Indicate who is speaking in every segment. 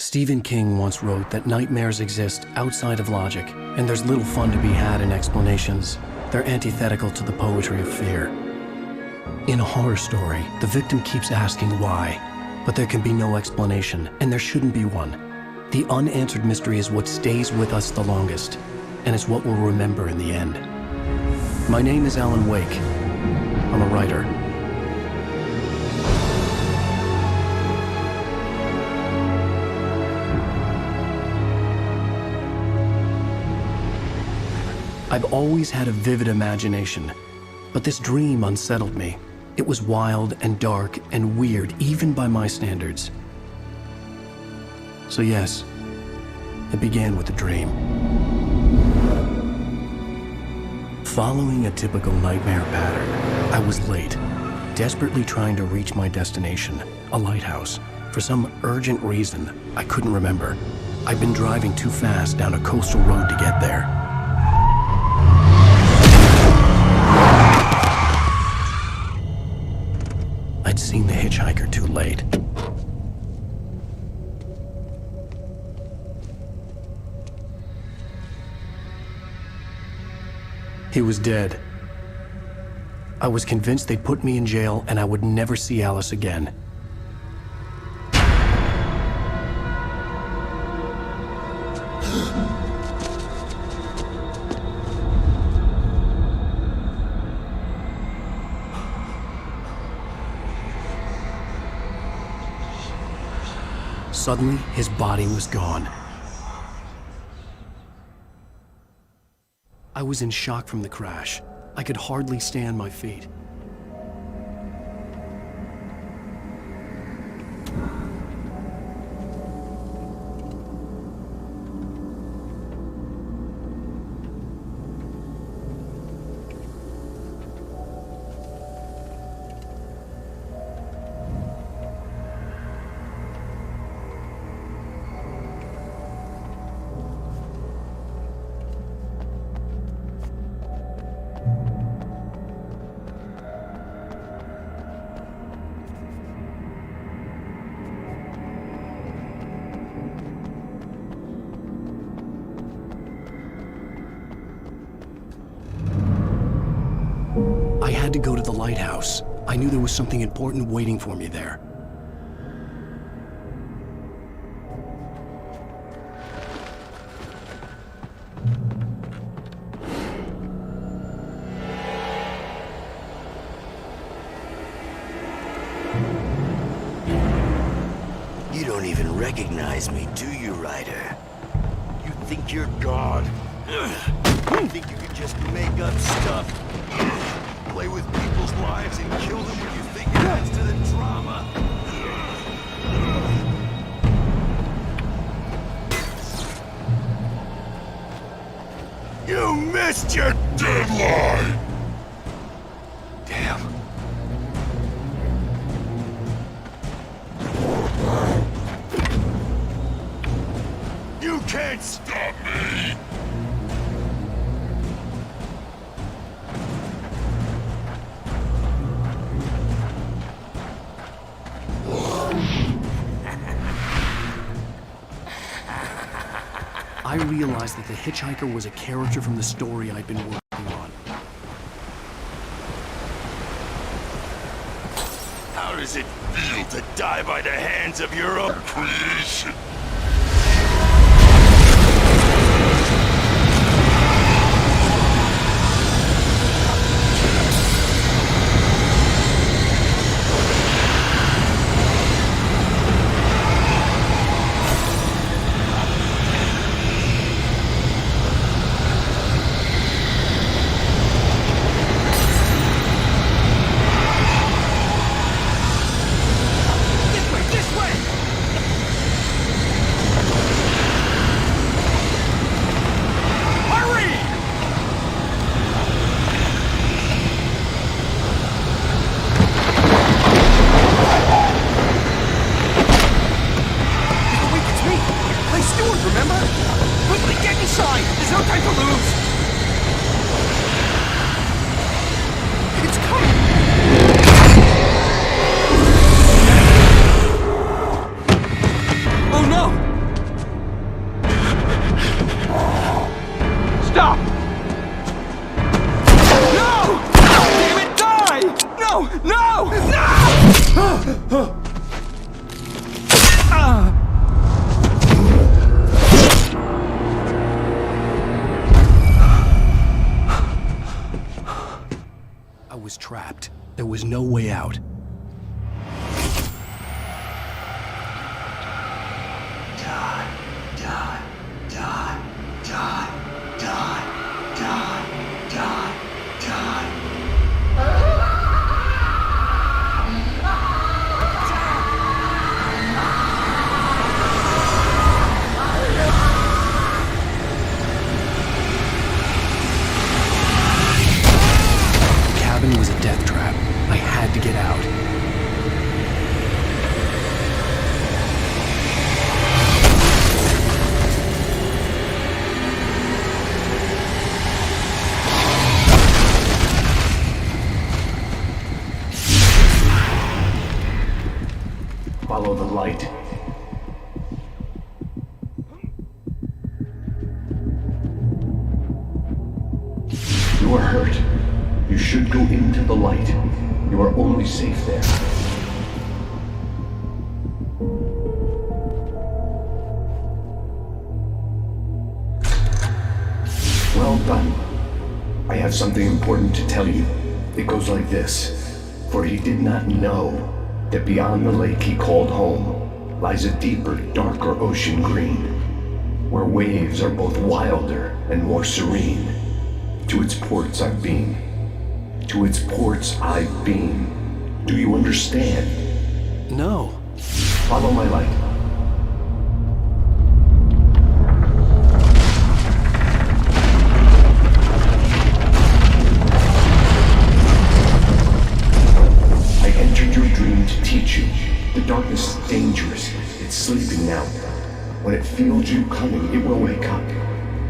Speaker 1: Stephen King once wrote that nightmares exist outside of logic, and there's little fun to be had in explanations. They're antithetical to the poetry of fear. In a horror story, the victim keeps asking why, but there can be no explanation, and there shouldn't be one. The unanswered mystery is what stays with us the longest, and it's what we'll remember in the end. My name is Alan Wake. I'm a writer. I've always had a vivid imagination, but this dream unsettled me. It was wild and dark and weird, even by my standards. So yes, it began with a dream. Following a typical nightmare pattern, I was late, desperately trying to reach my destination, a lighthouse. For some urgent reason, I couldn't remember. I'd been driving too fast down a coastal road to get there. I'd seen the hitchhiker too late. He was dead. I was convinced they'd put me in jail and I would never see Alice again. Suddenly, his body was gone. I was in shock from the crash. I could hardly stand my feet. I had to go to the lighthouse. I knew there was something important waiting for me there.
Speaker 2: You don't even recognize me, do you, Ryder? You think you're God? You think you can just make up stuff? Play with people's lives and kill them when you think it adds to the drama? You missed your deadline! Damn. You can't stop me!
Speaker 1: I realized that the hitchhiker was a character from the story I'd been working on.
Speaker 2: How does it feel to die by the hands of your own creation?
Speaker 1: trapped. There was no way out. The cabin was a death trap. I had to get out. Follow the light. You are hurt. You should go into the light. You are only safe there. Well done. I have something important to tell you. It goes like this. For he did not know that beyond the lake he called home lies a deeper, darker ocean green, where waves are both wilder and more serene. To its ports I've been. To its ports I've been. Do you understand? No. Follow my light. I entered your dream to teach you. The darkness is dangerous. It's sleeping now. When it feels you coming, it will wake up.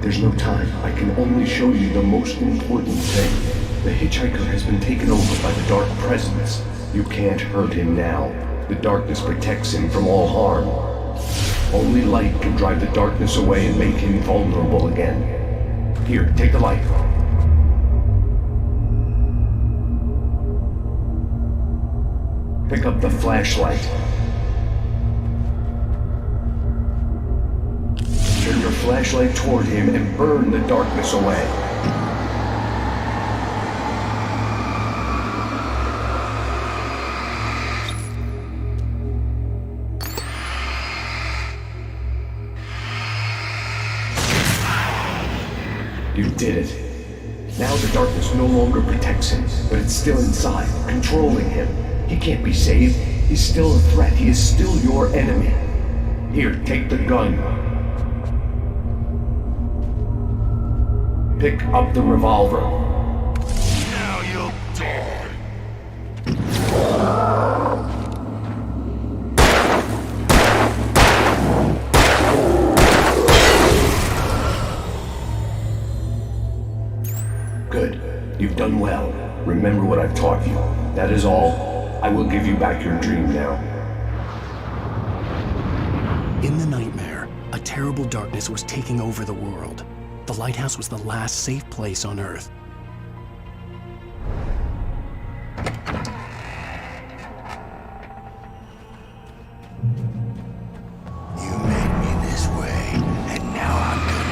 Speaker 1: There's no time. I can only show you the most important thing. The hitchhiker has been taken over by the dark presence. You can't hurt him now. The darkness protects him from all harm. Only light can drive the darkness away and make him vulnerable again. Here, take the light. Pick up the flashlight. Turn your flashlight toward him and burn the darkness away. You did it. Now the darkness no longer protects him, but it's still inside, controlling him. He can't be saved. He's still a threat. He is still your enemy. Here, take the gun. Pick up the revolver.
Speaker 2: Now you'll die.
Speaker 1: Good. You've done well. Remember what I've taught you. That is all. I will give you back your dream now. In the nightmare, a terrible darkness was taking over the world. The lighthouse was the last safe place on Earth.
Speaker 2: You made me this way, and now I'm gonna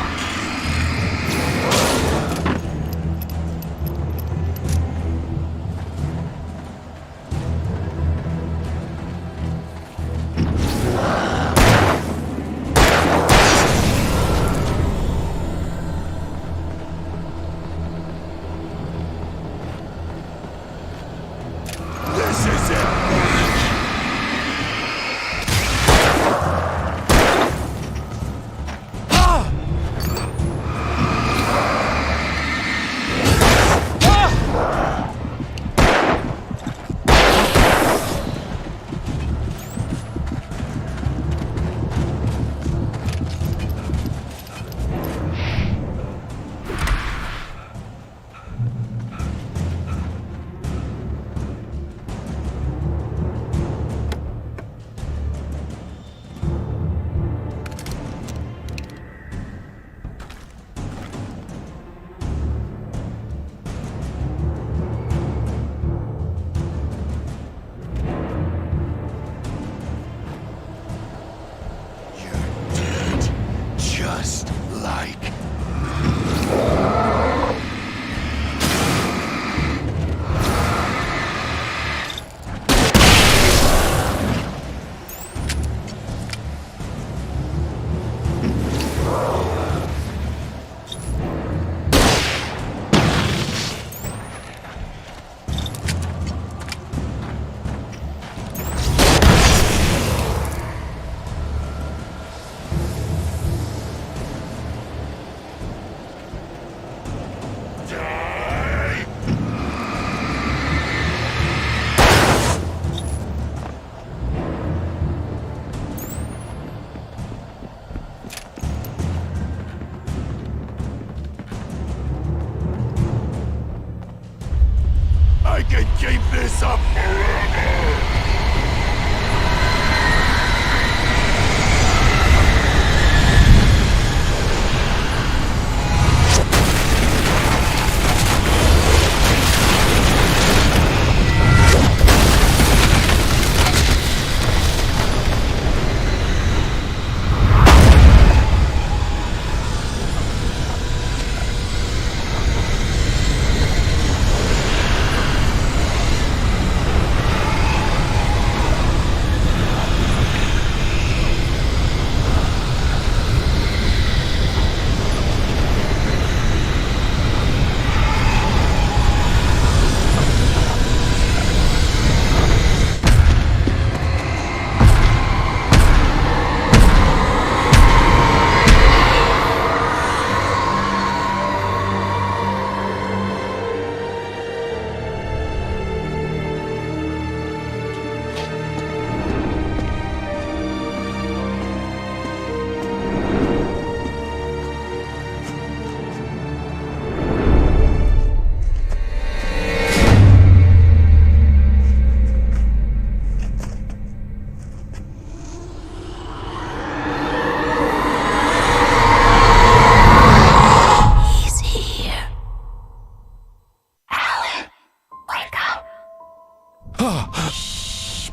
Speaker 2: can keep this up forever!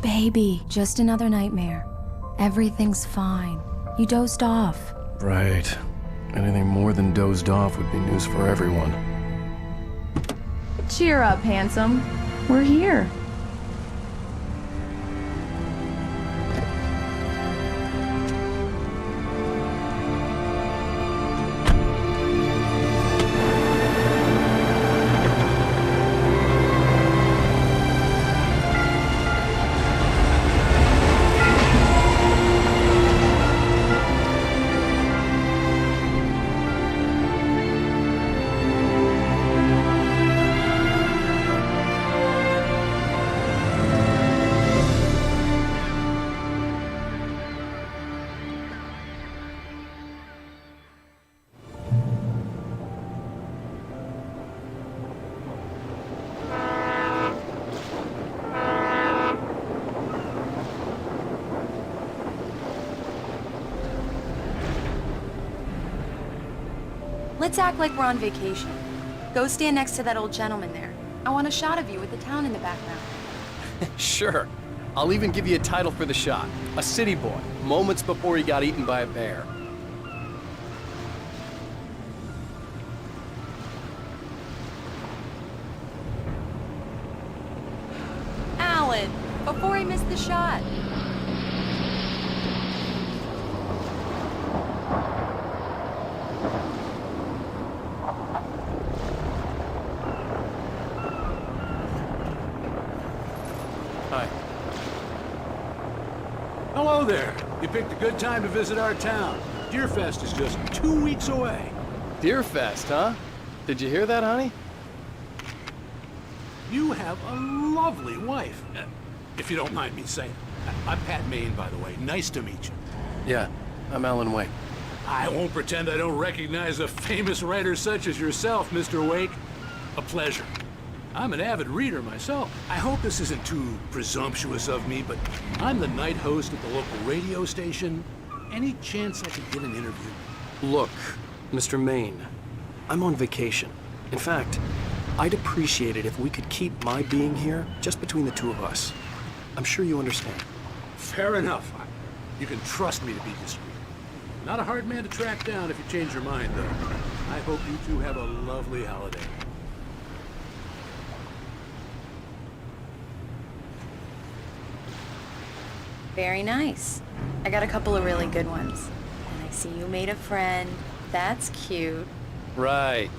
Speaker 3: Baby, just another nightmare. Everything's fine. You dozed off.
Speaker 1: Right. Anything more than dozed off would be news for everyone.
Speaker 3: Cheer up, handsome. We're here. Let's act like we're on vacation. Go stand next to that old gentleman there. I want a shot of you with the town in the background.
Speaker 4: Sure. I'll even give you a title for the shot. A city boy, moments before he got eaten by a bear.
Speaker 3: Alan, before I miss the shot.
Speaker 4: Hi.
Speaker 5: Hello there. You picked a good time to visit our town. Deerfest is just 2 weeks away.
Speaker 4: Deerfest, huh? Did you hear that, honey?
Speaker 5: You have a lovely wife. If you don't mind me saying. I'm Pat Maine, by the way. Nice to meet you.
Speaker 4: Yeah, I'm Alan Wake.
Speaker 5: I won't pretend I don't recognize a famous writer such as yourself, Mr. Wake. A pleasure. I'm an avid reader myself. I hope this isn't too presumptuous of me, but I'm the night host at the local radio station. Any chance I could get an interview?
Speaker 1: Look, Mr. Maine, I'm on vacation. In fact, I'd appreciate it if we could keep my being here just between the two of us. I'm sure you understand.
Speaker 5: Fair enough. You can trust me to be discreet. Not a hard man to track down if you change your mind, though. I hope you two have a lovely holiday.
Speaker 3: Very nice. I got a couple of really good ones. And I see you made a friend. That's cute.
Speaker 4: Right.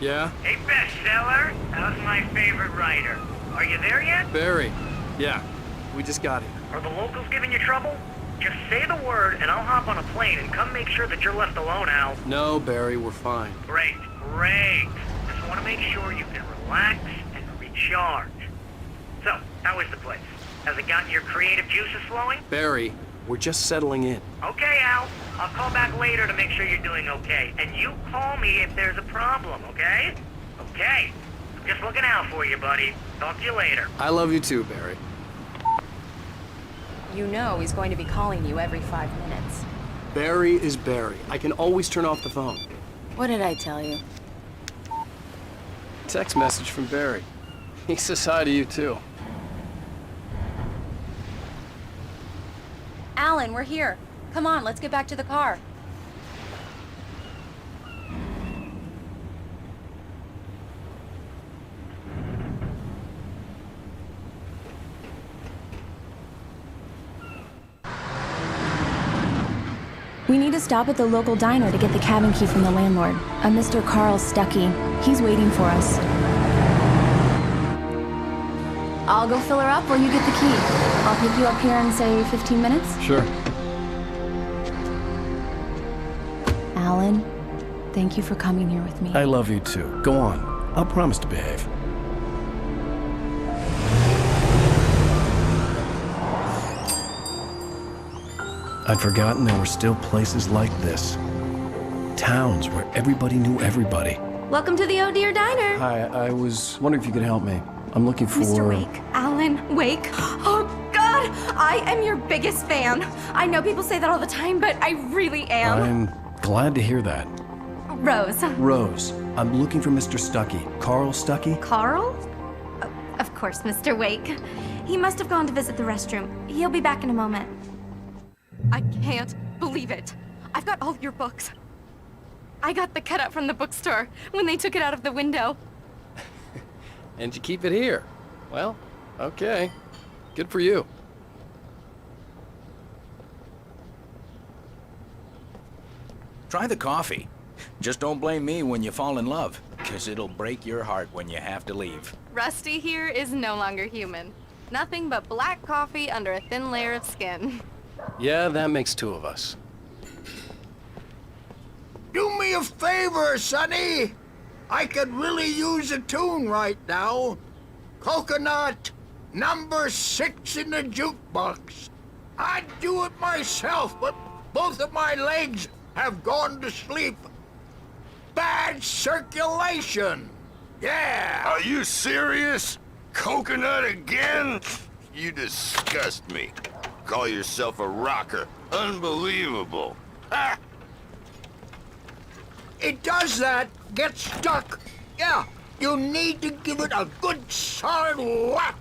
Speaker 4: Yeah?
Speaker 6: Hey, bestseller, how's my favorite writer? Are you there yet?
Speaker 4: Barry. Yeah, we just got here.
Speaker 6: Are the locals giving you trouble? Just say the word and I'll hop on a plane and come make sure that you're left alone, Al.
Speaker 4: No, Barry, we're fine.
Speaker 6: Great, great. Just want to make sure you can relax and recharge. So, how is the place? Has it gotten your creative juices flowing?
Speaker 1: Barry, we're just settling in.
Speaker 6: Okay, Al. I'll call back later to make sure you're doing okay. And you call me if there's a problem, okay? Okay. Just looking out for you, buddy. Talk to you later.
Speaker 4: I love you too, Barry.
Speaker 3: You know he's going to be calling you every 5 minutes.
Speaker 4: Barry is Barry. I can always turn off the phone.
Speaker 3: What did I tell you?
Speaker 4: Text message from Barry. He says hi to you too.
Speaker 3: Alan, we're here. Come on, let's get back to the car.
Speaker 7: We need to stop at the local diner to get the cabin key from the landlord, a Mr. Carl Stuckey. He's waiting for us. I'll go fill her up while you get the key. I'll pick you up here in, say, 15 minutes?
Speaker 4: Sure.
Speaker 7: Alan, thank you for coming here with me.
Speaker 1: I love you too. Go on. I'll promise to behave. I'd forgotten there were still places like this. Towns where everybody knew everybody.
Speaker 7: Welcome to the Oh Dear Diner.
Speaker 1: Hi, I was wondering if you could help me. I'm looking for...
Speaker 7: Mr. Wake. Alan Wake. Oh, God! I am your biggest fan. I know people say that all the time, but I really am.
Speaker 1: I'm glad to hear that.
Speaker 7: Rose.
Speaker 1: Rose, I'm looking for Mr. Stuckey. Carl Stuckey?
Speaker 7: Carl? Of course, Mr. Wake. He must have gone to visit the restroom. He'll be back in a moment. I can't believe it. I've got all your books. I got the cutout from the bookstore when they took it out of the window.
Speaker 4: And you keep it here. Well, okay. Good for you.
Speaker 8: Try the coffee. Just don't blame me when you fall in love, 'cause it'll break your heart when you have to leave.
Speaker 9: Rusty here is no longer human. Nothing but black coffee under a thin layer of skin.
Speaker 4: Yeah, that makes two of us.
Speaker 10: Do me a favor, Sonny. I could really use a tune right now. Coconut, number 6 in the jukebox. I'd do it myself, but both of my legs have gone to sleep. Bad circulation. Yeah.
Speaker 2: Are you serious? Coconut again? You disgust me. Call yourself a rocker. Unbelievable. Ha!
Speaker 10: It does that. Get stuck. Yeah, you need to give it a good solid whack.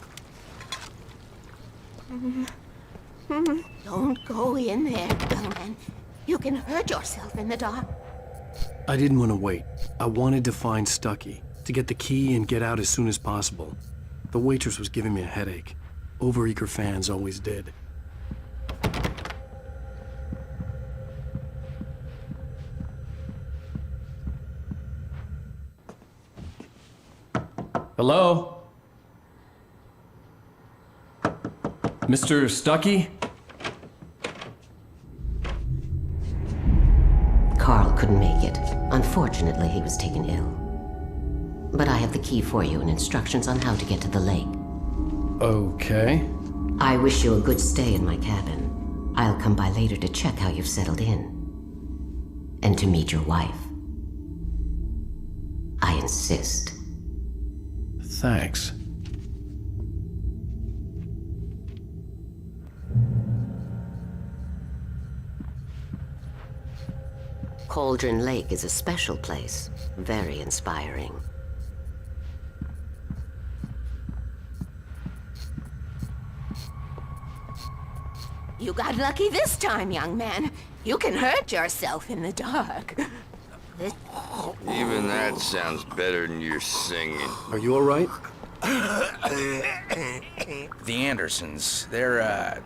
Speaker 11: Don't go in there, young man. You can hurt yourself in the dark.
Speaker 1: I didn't want to wait. I wanted to find Stuckey, to get the key and get out as soon as possible. The waitress was giving me a headache. Overeager fans always did. Hello? Mr. Stuckey?
Speaker 11: Carl couldn't make it. Unfortunately, he was taken ill. But I have the key for you and instructions on how to get to the lake.
Speaker 1: Okay.
Speaker 11: I wish you a good stay in my cabin. I'll come by later to check how you've settled in. And to meet your wife. I insist.
Speaker 1: Thanks.
Speaker 11: Cauldron Lake is a special place. Very inspiring. You got lucky this time, young man. You can hurt yourself in the dark.
Speaker 2: Even that sounds better than your singing.
Speaker 4: Are you all right?
Speaker 8: The Andersons, they're,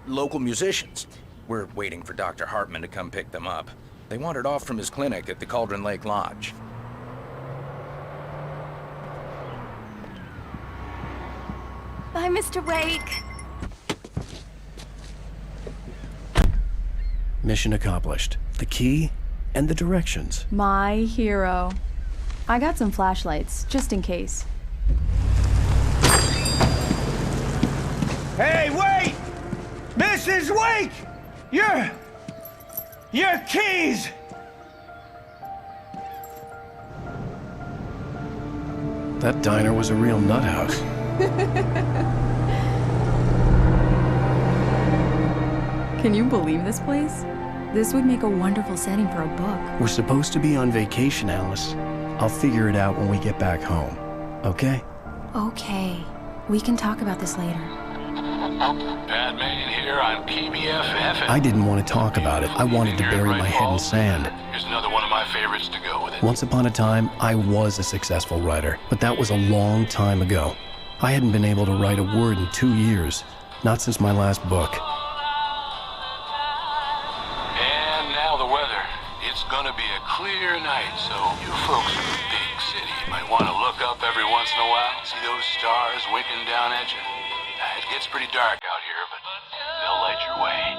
Speaker 8: local musicians. We're waiting for Dr. Hartman to come pick them up. They wandered off from his clinic at the Cauldron Lake Lodge.
Speaker 7: Bye, Mr. Wake.
Speaker 1: Mission accomplished. The key and the directions.
Speaker 7: My hero. I got some flashlights, just in case.
Speaker 10: Hey, wait! Mrs. Wake! Your keys!
Speaker 1: That diner was a real nut house.
Speaker 12: Can you believe this place? This would make a wonderful setting for a book.
Speaker 1: We're supposed to be on vacation, Alice. I'll figure it out when we get back home. Okay?
Speaker 12: Okay. We can talk about this later.
Speaker 5: Bad man here on PBFF.
Speaker 1: I didn't want to talk about it. I wanted to bury my head in sand.
Speaker 5: Here's another one of my favorites to go with it.
Speaker 1: Once upon a time, I was a successful writer, but that was a long time ago. I hadn't been able to write a word in 2 years, not since my last book.
Speaker 5: And now the weather. It's gonna be a clear night, so you folks in the big city might want to look up every once in a while, see those stars winking down at you. It gets pretty dark out here, but they'll light your way.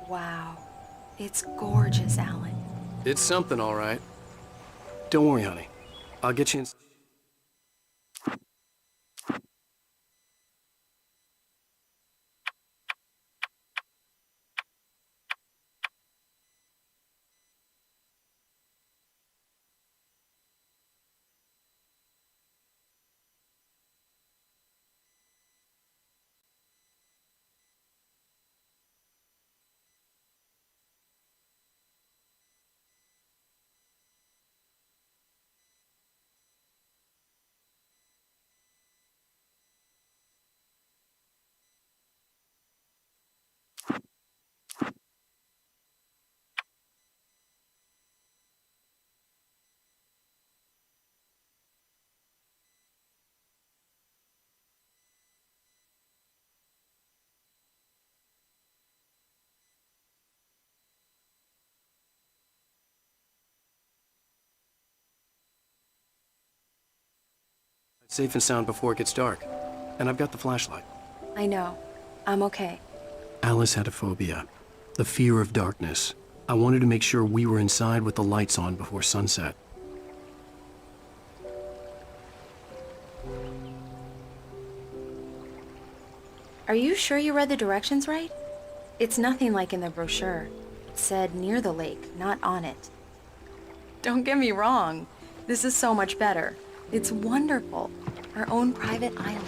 Speaker 3: Wow. It's gorgeous, Alan.
Speaker 4: It's something, all right. Don't worry, honey. I'll get you in. Safe and sound before it gets dark. And I've got the flashlight.
Speaker 3: I know. I'm okay.
Speaker 1: Alice had a phobia, the fear of darkness. I wanted to make sure we were inside with the lights on before sunset.
Speaker 3: Are you sure you read the directions right? It's nothing like in the brochure. It said near the lake, not on it. Don't get me wrong. This is so much better. It's wonderful. Our own private island.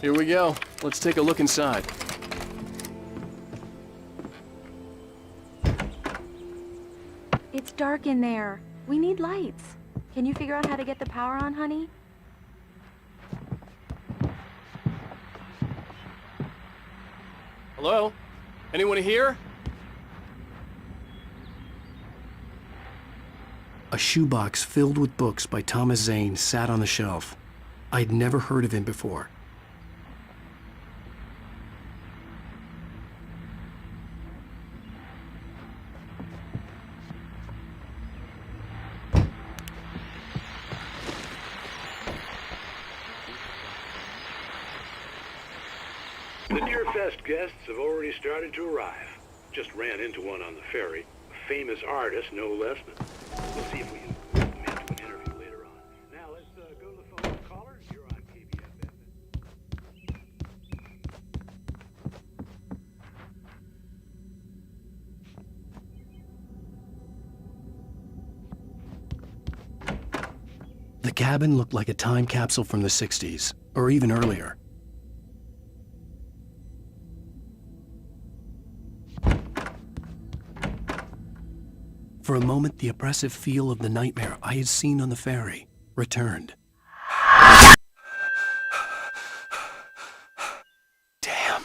Speaker 4: Here we go. Let's take a look inside.
Speaker 12: It's dark in there. We need lights. Can you figure out how to get the power on, honey?
Speaker 4: Hello? Anyone here?
Speaker 1: A shoebox filled with books by Thomas Zane sat on the shelf. I'd never heard of him before.
Speaker 5: The Deerfest guests have already started to arrive. Just ran into one on the ferry. A famous artist, no less. We'll see if we can work them into an interview later on. Now let's go to the phone. Caller, you're on KBFF.
Speaker 1: The cabin looked like a time capsule from the 60s, or even earlier. For a moment, the oppressive feel of the nightmare I had seen on the ferry returned. Damn.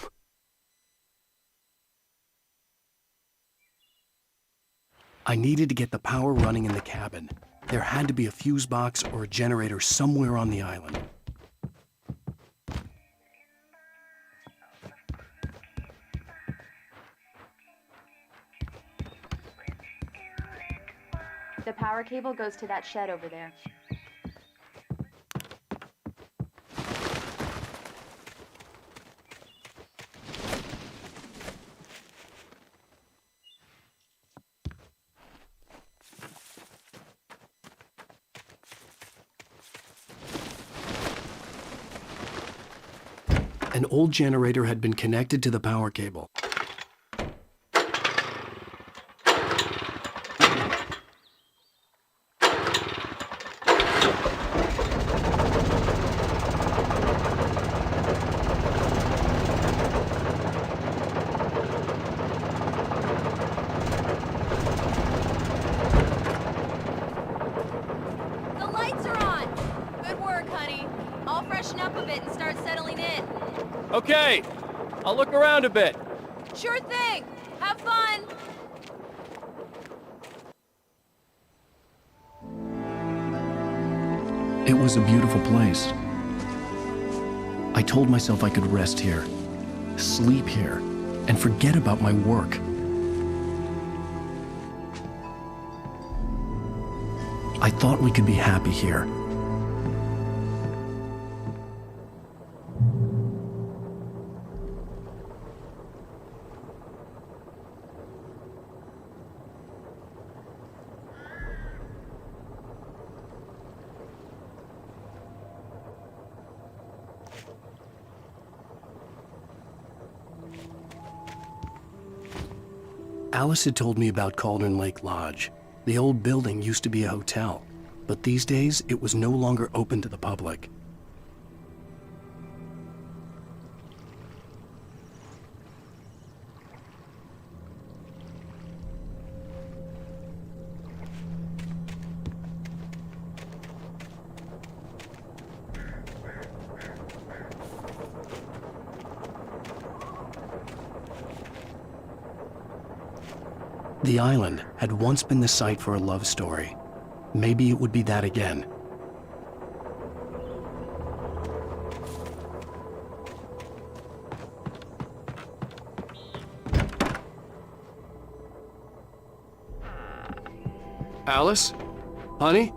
Speaker 1: I needed to get the power running in the cabin. There had to be a fuse box or a generator somewhere on the island.
Speaker 12: The power cable goes to that shed over there.
Speaker 1: An old generator had been connected to the power cable.
Speaker 9: The lights are on! Good work, honey. I'll freshen up a bit and start settling in.
Speaker 4: Okay, I'll look around a bit.
Speaker 9: Sure thing! Have fun!
Speaker 1: It was a beautiful place. I told myself I could rest here, sleep here, and forget about my work. I thought we could be happy here. Alice had told me about Cauldron Lake Lodge. The old building used to be a hotel, but these days it was no longer open to the public. The island had once been the site for a love story. Maybe it would be that again.
Speaker 4: Alice? Honey?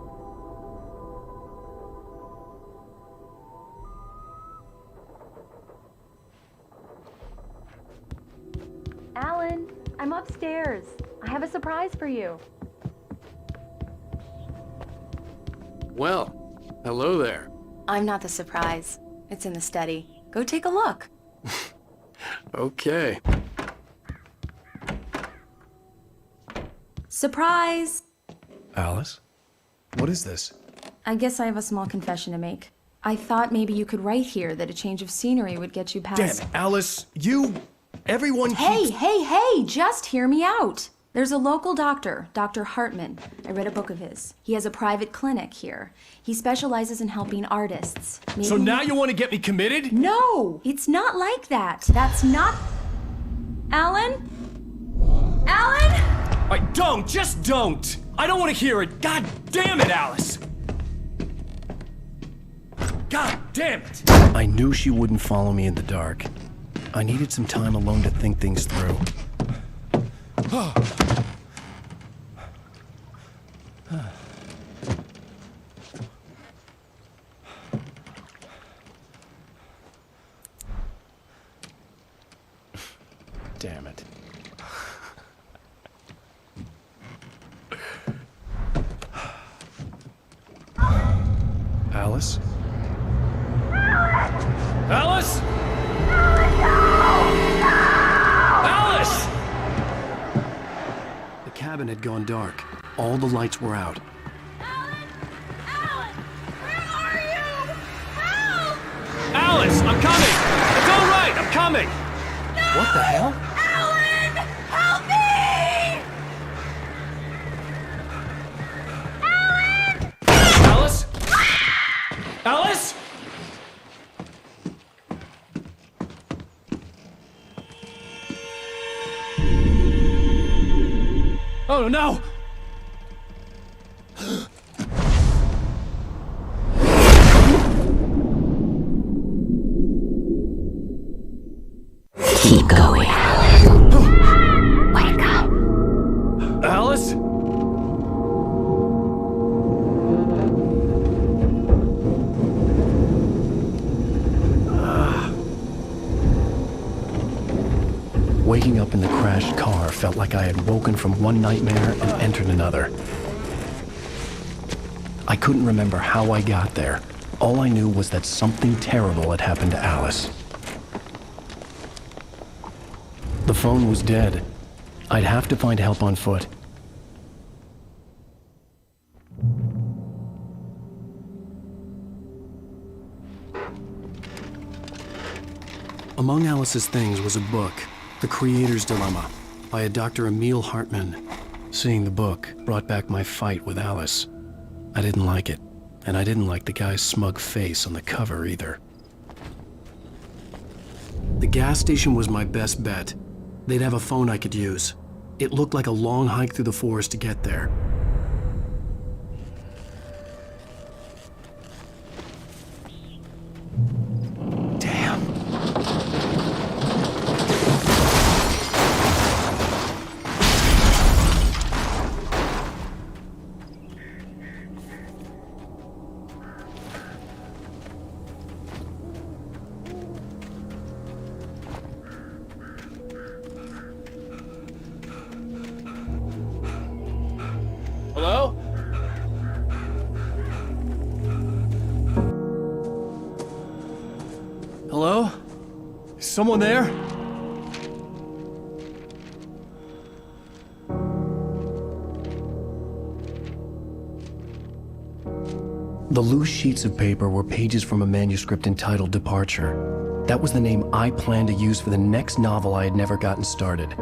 Speaker 12: Alan, I'm upstairs. I have a surprise for you.
Speaker 4: Well, hello there.
Speaker 3: I'm not the surprise. It's in the study. Go take a look.
Speaker 4: Okay.
Speaker 3: Surprise!
Speaker 1: Alice? What is this?
Speaker 3: I guess I have a small confession to make. I thought maybe you could write here that a change of scenery would get you past...
Speaker 1: Damn it, Alice! Everyone keeps...
Speaker 3: Hey! Just hear me out! There's a local doctor, Dr. Hartman. I read a book of his. He has a private clinic here. He specializes in helping artists.
Speaker 1: So now you want to get me committed?
Speaker 3: No! It's not like that. That's not... Alan? Alan?
Speaker 1: Just don't! I don't want to hear it! God damn it, Alice! God damn it! I knew she wouldn't follow me in the dark. I needed some time alone to think things through. Damn it. Alice? Alice? Alice! The cabin had gone dark. All the lights were out.
Speaker 9: Alan! Where are you? Help!
Speaker 4: Alice, I'm coming! It's all right, I'm coming!
Speaker 9: No!
Speaker 1: What the hell?
Speaker 9: Alan! Help me! Alan!
Speaker 4: Alice? Alice? Oh no!
Speaker 11: Keep going. Wake up.
Speaker 4: Alice?
Speaker 1: Waking up in the crashed car felt like I had woken from one nightmare and entered another. I couldn't remember how I got there. All I knew was that something terrible had happened to Alice. The phone was dead. I'd have to find help on foot. Among Alice's things was a book, The Creator's Dilemma, by a Dr. Emil Hartmann. Seeing the book brought back my fight with Alice. I didn't like it, and I didn't like the guy's smug face on the cover either. The gas station was my best bet. They'd have a phone I could use. It looked like a long hike through the forest to get there.
Speaker 4: Hello? Hello? Is someone there?
Speaker 1: The loose sheets of paper were pages from a manuscript entitled Departure. That was the name I planned to use for the next novel I had never gotten started.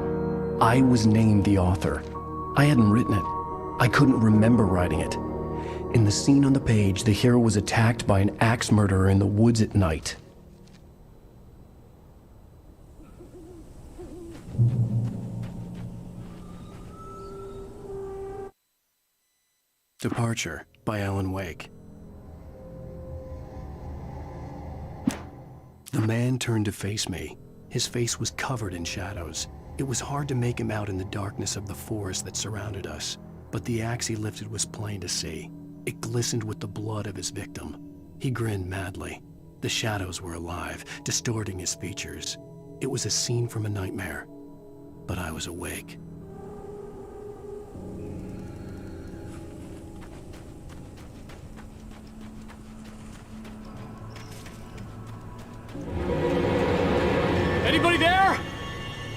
Speaker 1: I was named the author. I hadn't written it. I couldn't remember writing it. In the scene on the page, the hero was attacked by an axe murderer in the woods at night. Departure by Alan Wake. The man turned to face me. His face was covered in shadows. It was hard to make him out in the darkness of the forest that surrounded us. But the axe he lifted was plain to see. It glistened with the blood of his victim. He grinned madly. The shadows were alive, distorting his features. It was a scene from a nightmare, but I was awake.
Speaker 4: Anybody there?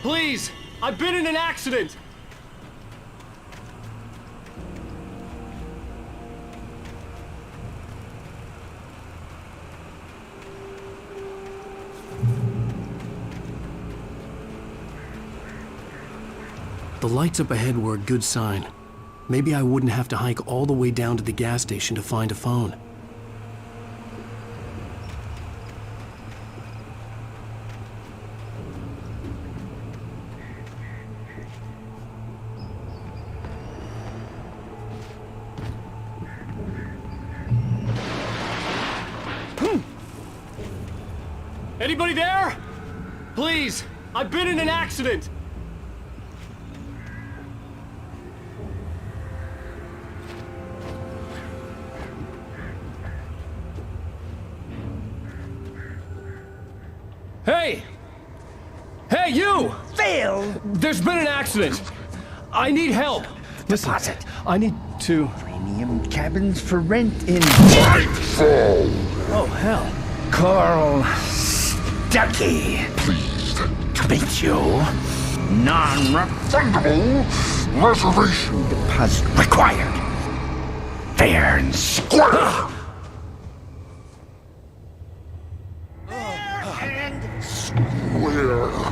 Speaker 4: Please, I've been in an accident.
Speaker 1: The lights up ahead were a good sign. Maybe I wouldn't have to hike all the way down to the gas station to find a phone.
Speaker 4: Anybody there? Please, I've been in an accident. Hey! Hey, you!
Speaker 10: Phil!
Speaker 4: There's been an accident. I need help. Listen,
Speaker 10: Deposit.
Speaker 4: I need to...
Speaker 10: Premium cabins for rent in...
Speaker 4: Oh, hell.
Speaker 10: Carl Stuckey.
Speaker 13: Pleased
Speaker 10: To meet you. Non-refundable
Speaker 13: reservation
Speaker 10: deposit required. Fair and square.
Speaker 13: where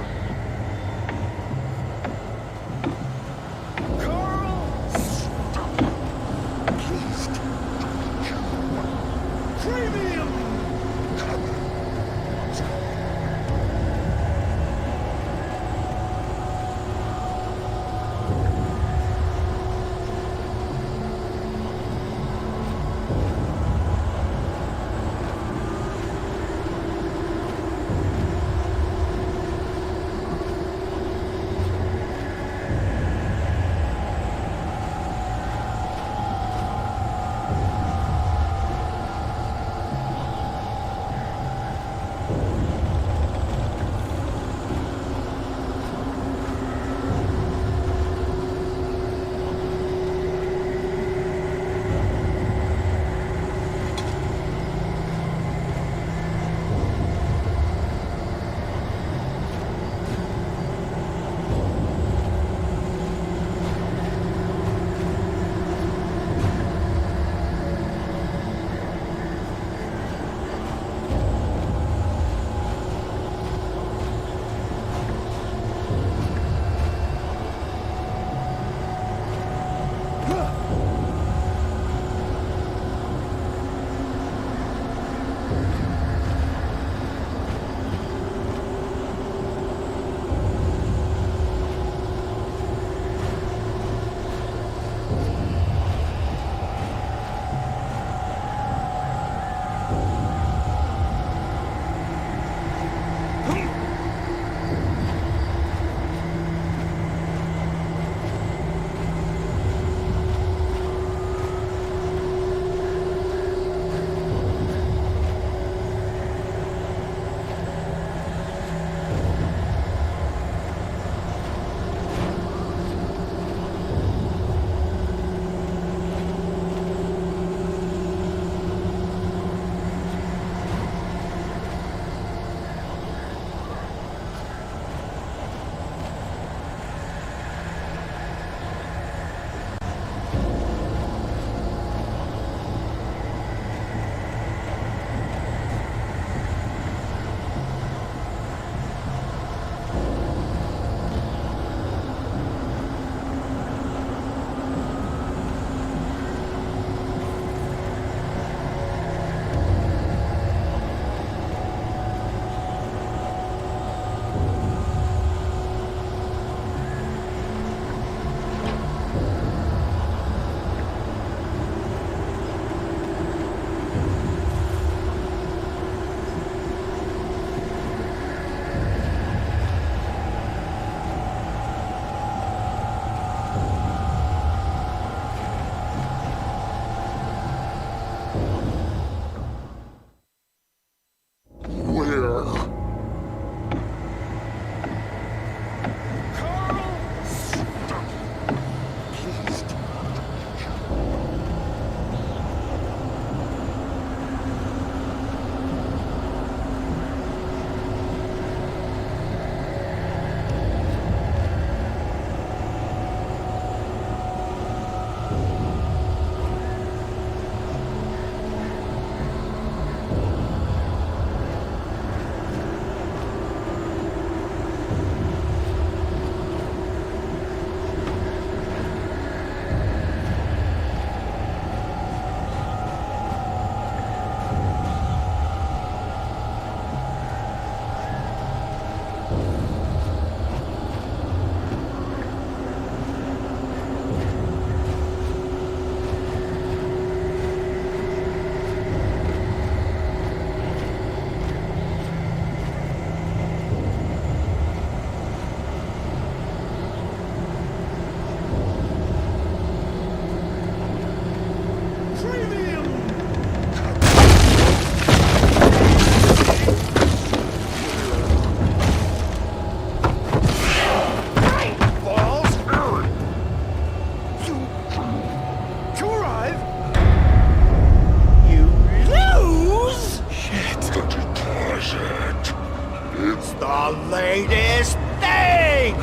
Speaker 10: latest thing!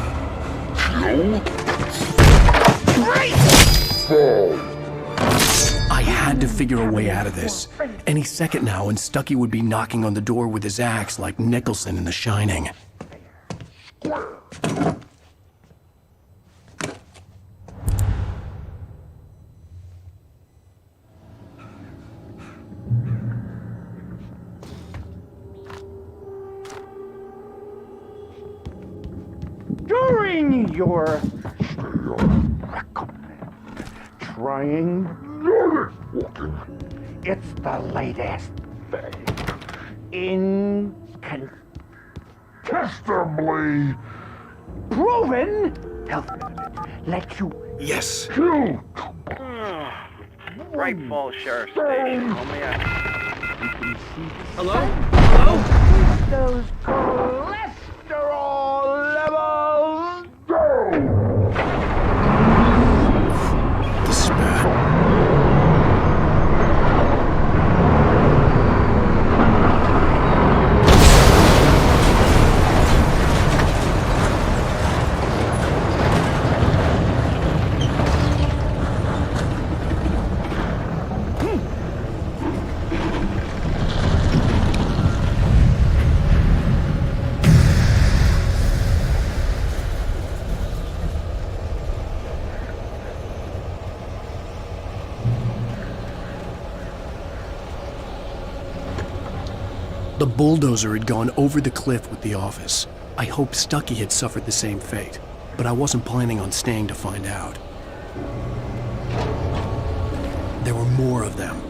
Speaker 1: I had to figure a way out of this. Any second now, and Stucky would be knocking on the door with his axe like Nicholson in The Shining.
Speaker 14: During your trying, it's the latest thing. Incontestably proven health benefit. Let you
Speaker 1: Yes.
Speaker 14: kill.
Speaker 6: Bright Falls Sheriff Station.
Speaker 4: Hello? Hello?
Speaker 14: Those cholesterol levels go.
Speaker 1: This is bad. The bulldozer had gone over the cliff with the office. I hoped Stucky had suffered the same fate, but I wasn't planning on staying to find out. There were more of them.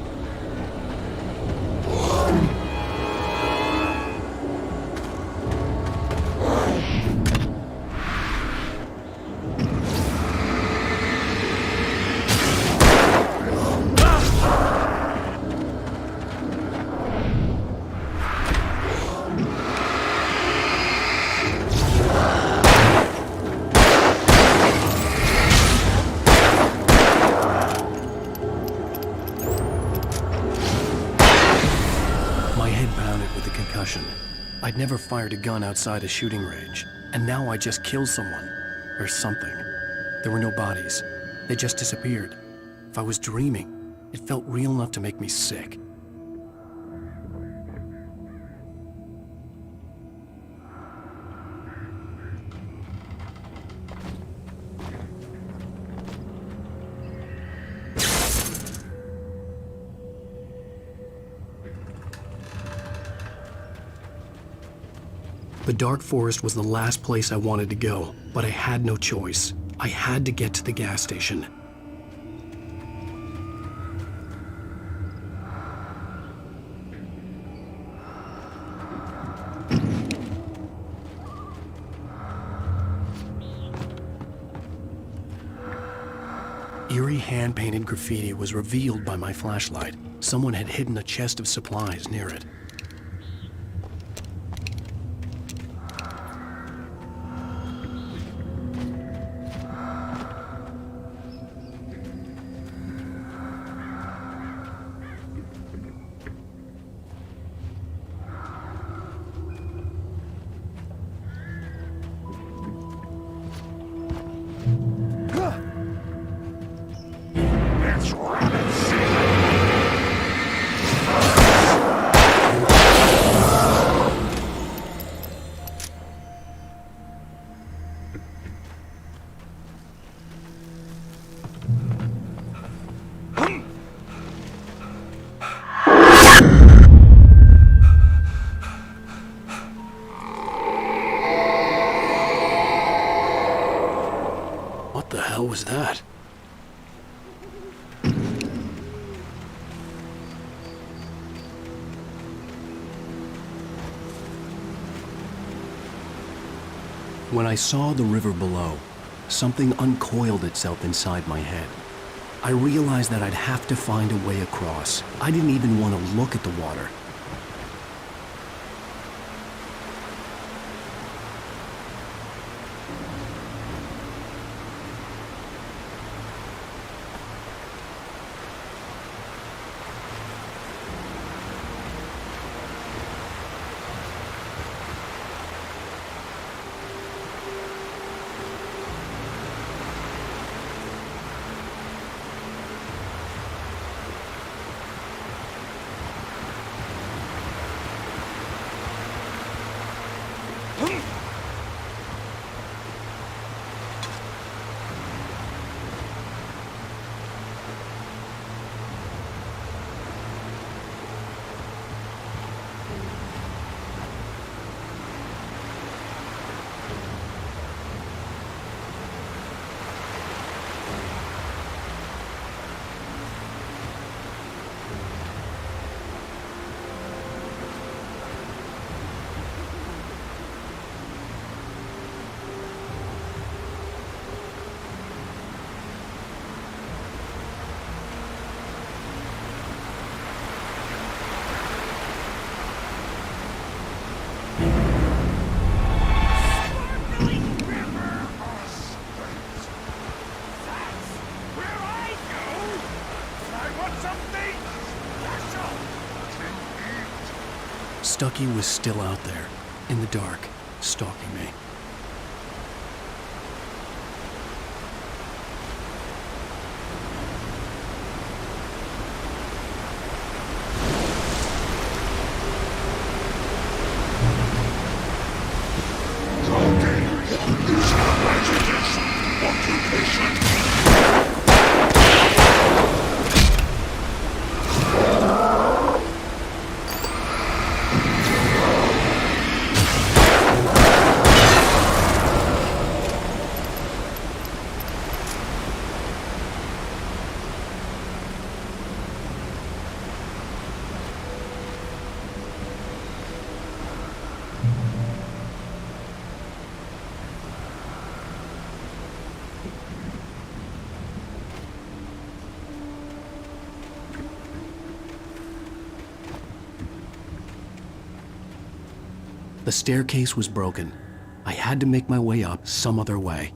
Speaker 1: I'd never fired a gun outside a shooting range, and now I just killed someone. Or something. There were no bodies. They just disappeared. If I was dreaming, it felt real enough to make me sick. The dark forest was the last place I wanted to go, but I had no choice. I had to get to the gas station. Eerie hand-painted graffiti was revealed by my flashlight. Someone had hidden a chest of supplies near it. What the hell was that? When I saw the river below, something uncoiled itself inside my head. I realized that I'd have to find a way across. I didn't even want to look at the water. Bucky was still out there, in the dark, stalking me. The staircase was broken. I had to make my way up some other way.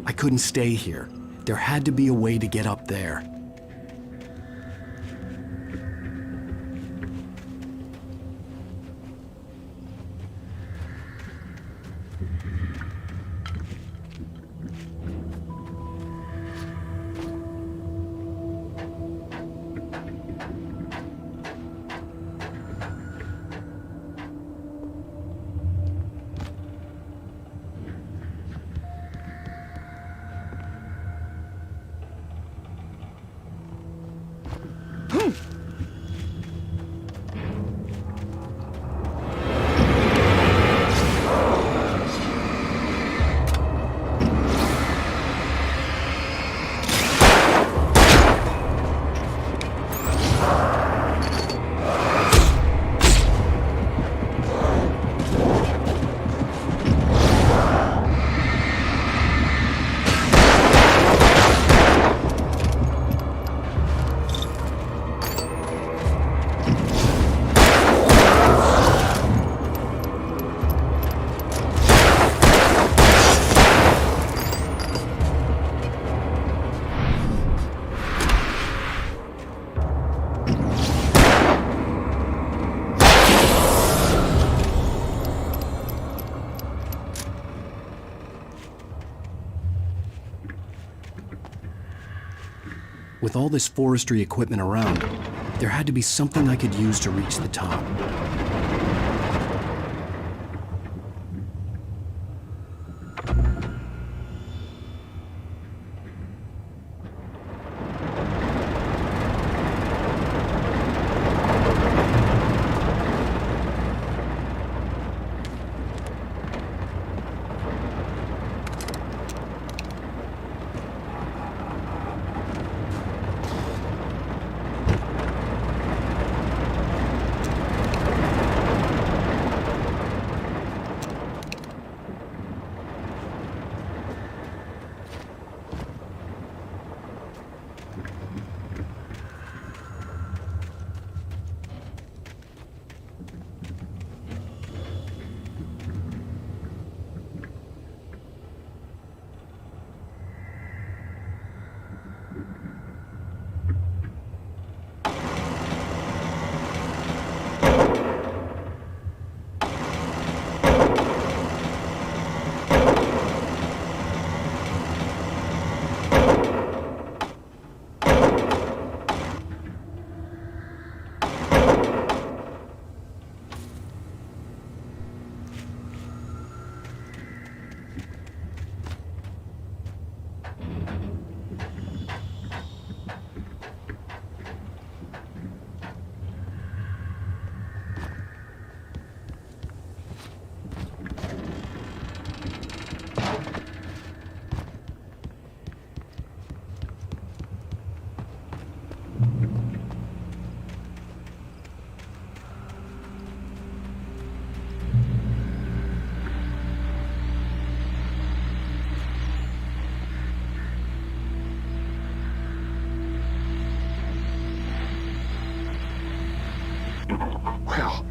Speaker 1: I couldn't stay here. There had to be a way to get up there. With all this forestry equipment around, there had to be something I could use to reach the top.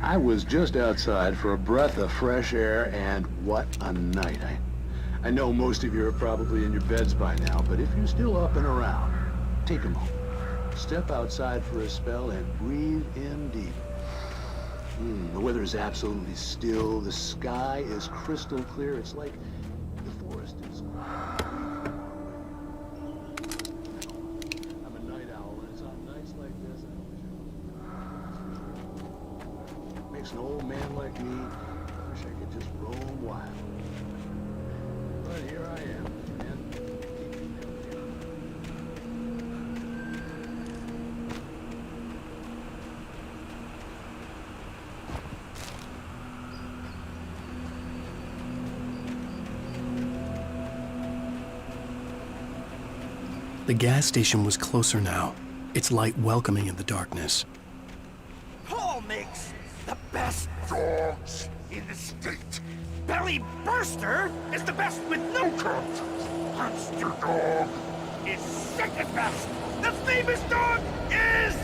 Speaker 5: I was just outside for a breath of fresh air, and what a night. I know most of you are probably in your beds by now, but if you're still up and around, take a moment. Step outside for a spell and breathe in deep. The weather is absolutely still. The sky is crystal clear. It's like the forest is... I'm a night owl, and it's on nights like this I wish makes an old man like me wish I could just roam wild. But here I am, and
Speaker 1: The gas station was closer now, its light welcoming in the darkness.
Speaker 2: Paul makes the best dogs in the state. Belly Burster is the best with no coat. Monster Dog is second best. The famous dog is...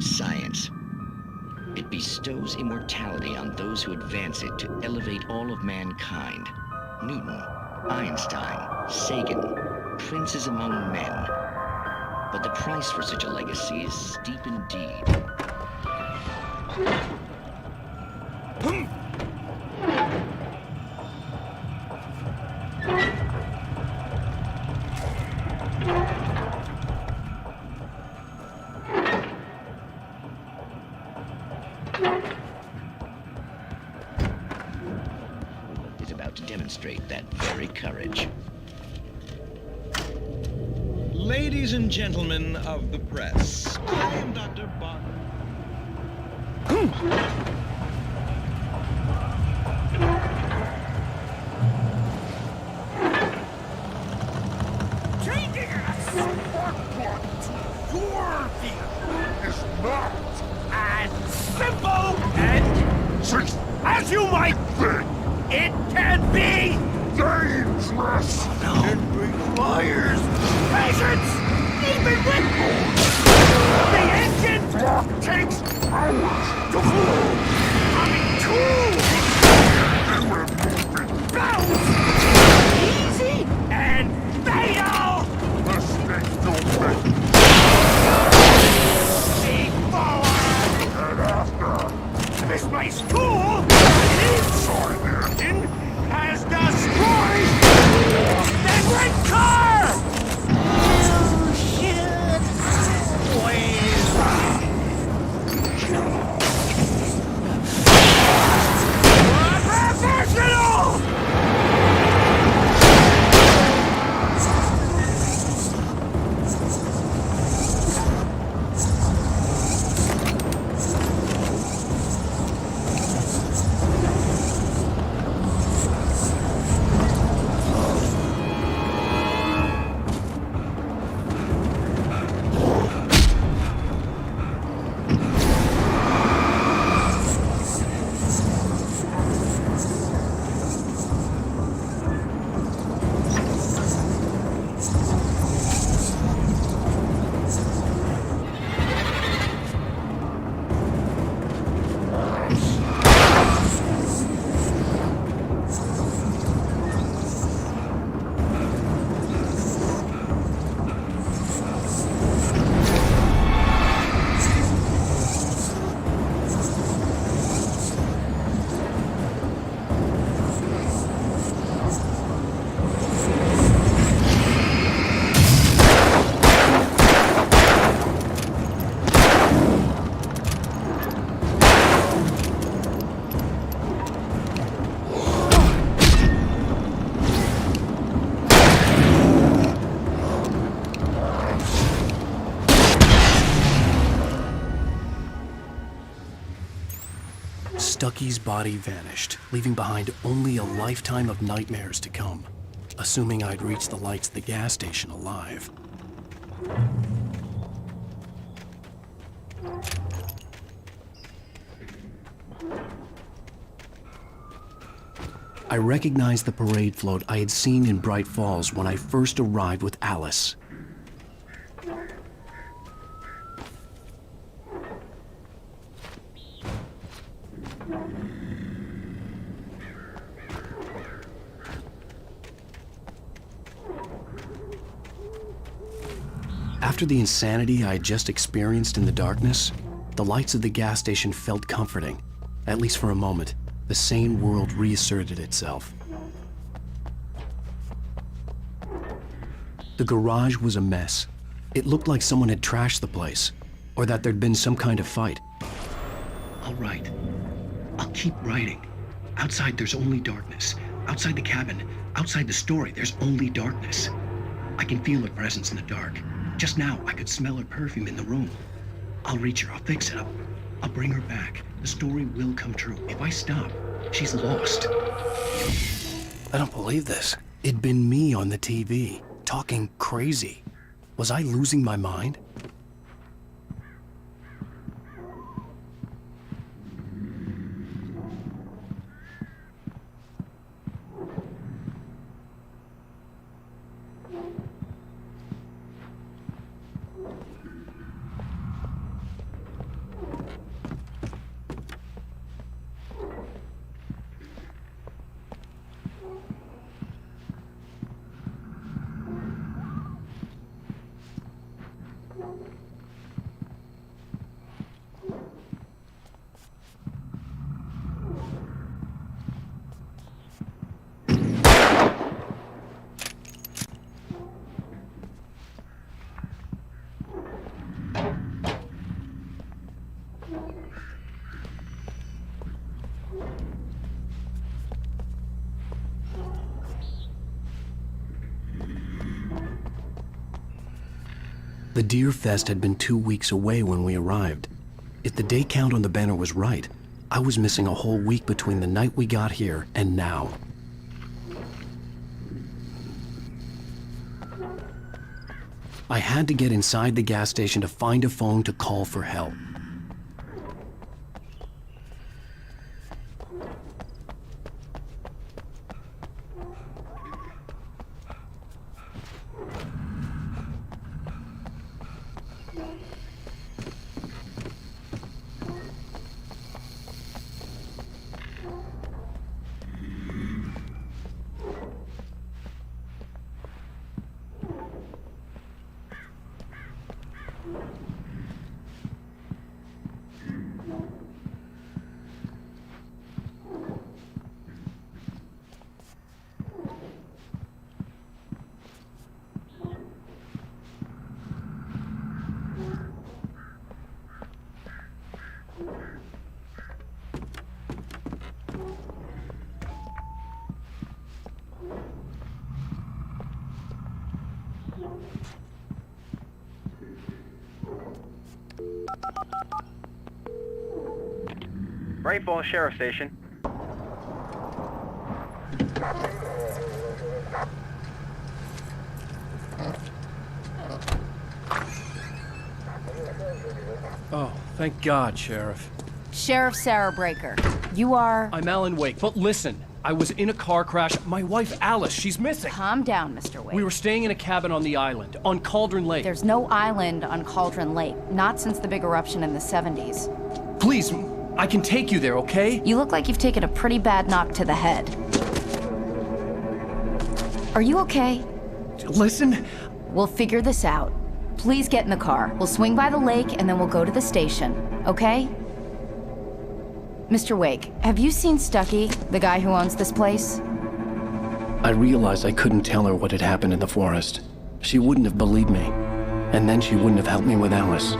Speaker 15: Science. It bestows immortality on those who advance it to elevate all of mankind. Newton, Einstein, Sagan, princes among men. But the price for such a legacy is steep indeed. Is about to demonstrate that very courage.
Speaker 16: Ladies and gentlemen of the press, I am Dr. Bond.
Speaker 10: Taking us! Your vehicle is not as simple and as you might think. It can be dangerous. It requires patience, even with the engine takes hours to cool. Coming to bounce easy and fatal. Mistakes don't make. Big forward and after. This place cool. Inside the engine has destroyed that red car.
Speaker 1: Stucky's body vanished, leaving behind only a lifetime of nightmares to come, assuming I'd reached the lights of the gas station alive. I recognized the parade float I had seen in Bright Falls when I first arrived with Alice. After the insanity I had just experienced in the darkness, the lights of the gas station felt comforting. At least for a moment, the sane world reasserted itself. The garage was a mess. It looked like someone had trashed the place, or that there'd been some kind of fight.
Speaker 15: All right. I'll keep writing.
Speaker 1: Outside, there's only darkness. Outside the cabin, outside the story, there's only darkness. I can feel her presence in the dark. Just now, I could smell her perfume in the room. I'll reach her, I'll fix it, I'll bring her back. The story will come true. If I stop, she's lost. I don't believe this. It'd been me on the TV, talking crazy. Was I losing my mind? The Deer Fest had been 2 weeks away when we arrived. If the day count on the banner was right, I was missing a whole week between the night we got here and now. I had to get inside the gas station to find a phone to call for help.
Speaker 17: Great Falls Sheriff Station.
Speaker 4: Oh, thank God, Sheriff.
Speaker 18: Sheriff Sarah Breaker. You are...
Speaker 4: I'm Alan Wake, but listen. I was in a car crash. My wife, Alice, she's missing.
Speaker 18: Calm down, Mr. Wake.
Speaker 4: We were staying in a cabin on the island, on Cauldron Lake.
Speaker 18: There's no island on Cauldron Lake. Not since the big eruption in the 70s.
Speaker 4: Please, I can take you there, okay?
Speaker 18: You look like you've taken a pretty bad knock to the head. Are you okay?
Speaker 4: Listen.
Speaker 18: We'll figure this out. Please get in the car. We'll swing by the lake and then we'll go to the station, okay? Mr. Wake, have you seen Stucky, the guy who owns this place?
Speaker 1: I realized I couldn't tell her what had happened in the forest. She wouldn't have believed me. And then she wouldn't have helped me with Alice.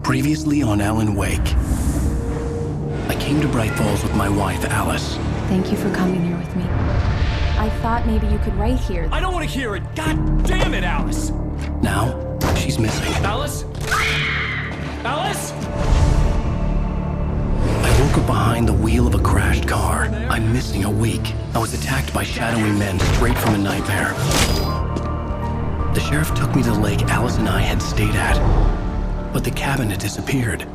Speaker 1: Previously on Alan Wake. I came to Bright Falls with my wife, Alice.
Speaker 12: Thank you for coming here with me. I thought maybe you could write here.
Speaker 19: I don't want to hear it! God damn it, Alice!
Speaker 1: Now, she's missing.
Speaker 19: Alice? Alice?
Speaker 1: I woke up behind the wheel of a crashed car. I'm missing a week. I was attacked by shadowy men straight from a nightmare. The sheriff took me to the lake Alice and I had stayed at, but the cabin had disappeared.